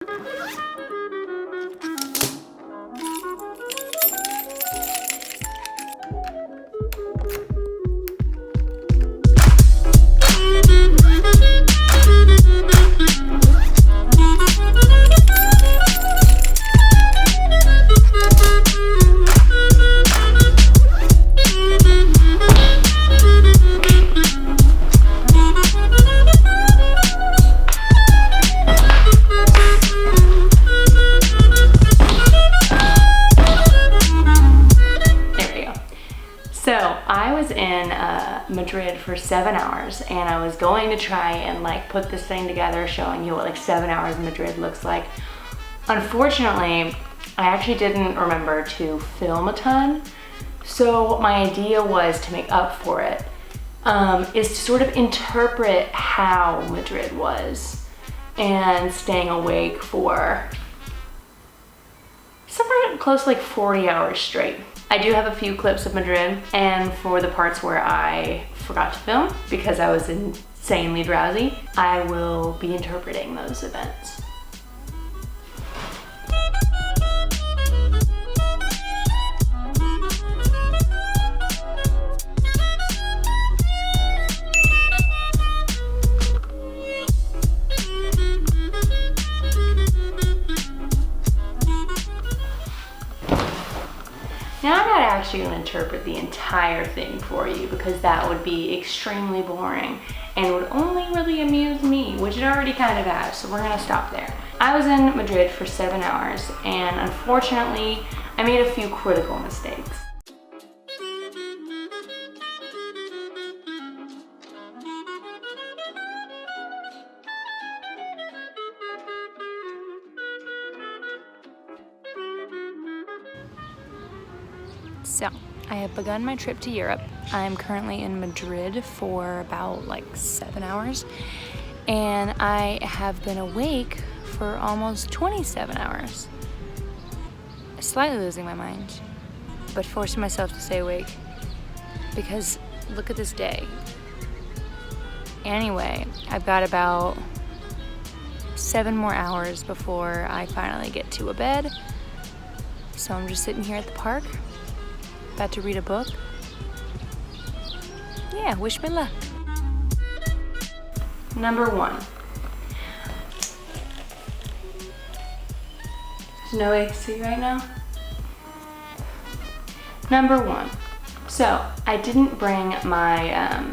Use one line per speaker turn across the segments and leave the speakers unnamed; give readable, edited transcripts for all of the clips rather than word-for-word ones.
So I was in Madrid for 7 hours, and I was going to try and like put this thing together showing you what like 7 hours in Madrid looks like. Unfortunately, I actually didn't remember to film a ton. So my idea was to make up for it, is to sort of interpret how Madrid was and staying awake for somewhere close to like 40 hours straight. I do have a few clips of Madrid, and for the parts where I forgot to film because I was insanely drowsy, I will be interpreting those events. Now I'm not actually going to interpret the entire thing for you because that would be extremely boring and would only really amuse me, which it already kind of has, so we're going to stop there. I was in Madrid for 7 hours, and unfortunately I made a few critical mistakes. So, I have begun my trip to Europe. I'm currently in Madrid for about like 7 hours, and I have been awake for almost 27 hours. Slightly losing my mind, but forcing myself to stay awake because look at this day. Anyway, I've got about 7 more hours before I finally get to a bed, so I'm just sitting here at the park about to read a book. Yeah, wish me luck. Number 1. There's no AC right now. Number 1. So, I didn't bring my,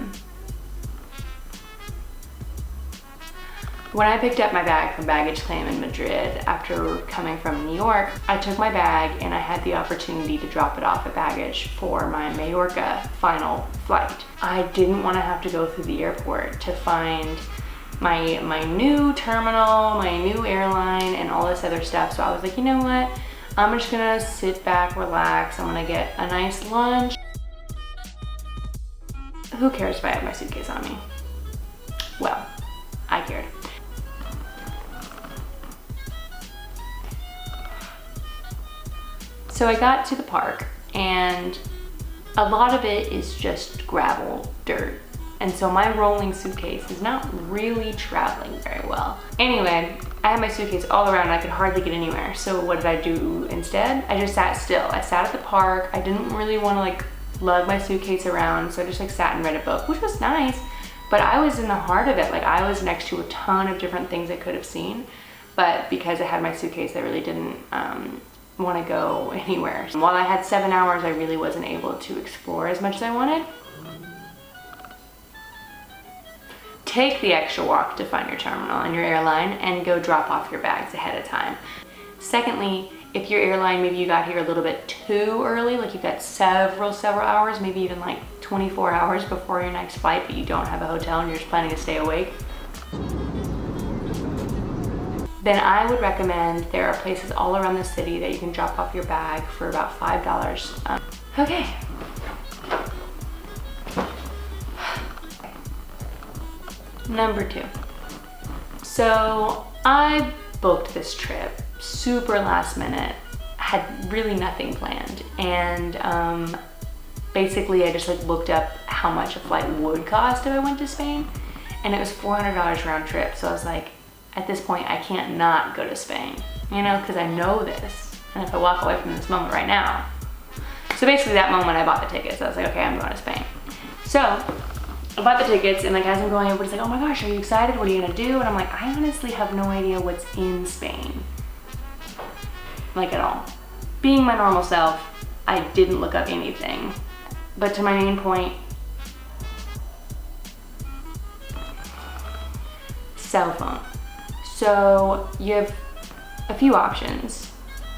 when I picked up my bag from baggage claim in Madrid after coming from New York, I took my bag and I had the opportunity to drop it off at baggage for my Mallorca final flight. I didn't want to have to go through the airport to find my new terminal, my new airline, and all this other stuff. So I was like, you know what? I'm just gonna sit back, relax. I'm gonna get a nice lunch. Who cares if I have my suitcase on me? Well, I cared. So I got to the park, and a lot of it is just gravel, dirt. And so my rolling suitcase is not really traveling very well. Anyway, I had my suitcase all around and I could hardly get anywhere. So what did I do instead? I just sat still. I sat at the park. I didn't really want to like lug my suitcase around, so I just like sat and read a book, which was nice, but I was in the heart of it. Like I was next to a ton of different things I could have seen, but because I had my suitcase, I really didn't want to go anywhere. While I had 7 hours, I really wasn't able to explore as much as I wanted. Take the extra walk to find your terminal and your airline and go drop off your bags ahead of time. Secondly, if your airline, maybe you got here a little bit too early, like you've got several hours, maybe even like 24 hours before your next flight, but you don't have a hotel and you're just planning to stay awake, then I would recommend there are places all around the city that you can drop off your bag for about $5. Okay. Number 2. So I booked this trip super last minute, had really nothing planned, and basically I just like looked up how much a flight would cost if I went to Spain, and it was $400 round trip. So I was like, at this point, I can't not go to Spain, you know, because I know this. And if I walk away from this moment right now. So basically that moment I bought the tickets. I was like, okay, I'm going to Spain. So I bought the tickets, and like as I'm going, everybody's like, oh my gosh, are you excited? What are you gonna do? And I'm like, I honestly have no idea what's in Spain. Like at all. Being my normal self, I didn't look up anything. But to my main point, cell phone. So you have a few options.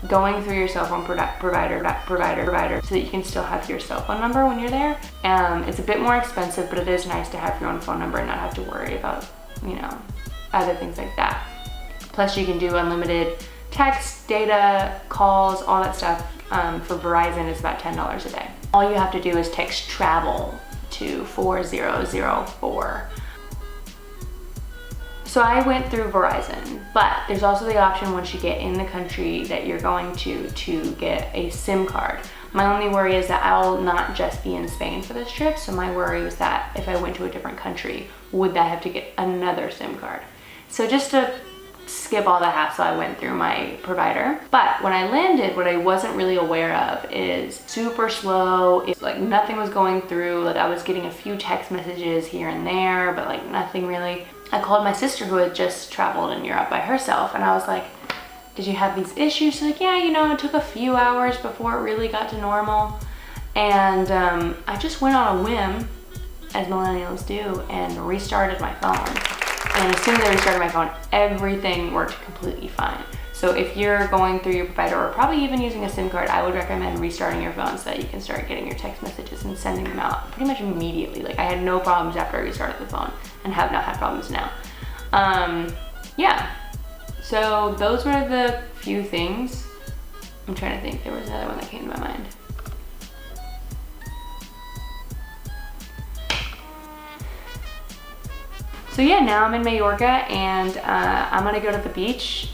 Going through your cell phone provider so that you can still have your cell phone number when you're there. It's a bit more expensive, but it is nice to have your own phone number and not have to worry about, you know, other things like that. Plus you can do unlimited text, data, calls, all that stuff. For Verizon, it's about $10 a day. All you have to do is text travel to 4004. So I went through Verizon, but there's also the option once you get in the country that you're going to get a SIM card. My only worry is that I'll not just be in Spain for this trip, so my worry was that if I went to a different country, would I have to get another SIM card? So just to skip all the hassle, I went through my provider. But when I landed, what I wasn't really aware of is super slow. It's like nothing was going through. Like I was getting a few text messages here and there, but like nothing really. I called my sister who had just traveled in Europe by herself, and I was like, did you have these issues? She's like, yeah, you know, it took a few hours before it really got to normal. And I just went on a whim, as millennials do, and restarted my phone. And as soon as I restarted my phone, everything worked completely fine. So if you're going through your provider or probably even using a SIM card, I would recommend restarting your phone so that you can start getting your text messages and sending them out pretty much immediately. Like I had no problems after I restarted the phone and have not had problems now. Yeah, so those were the few things. I'm trying to think, there was another one that came to my mind. So yeah, now I'm in Mallorca, and I'm gonna go to the beach.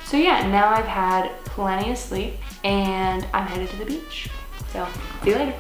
So yeah, now I've had plenty of sleep and I'm headed to the beach. So see you later.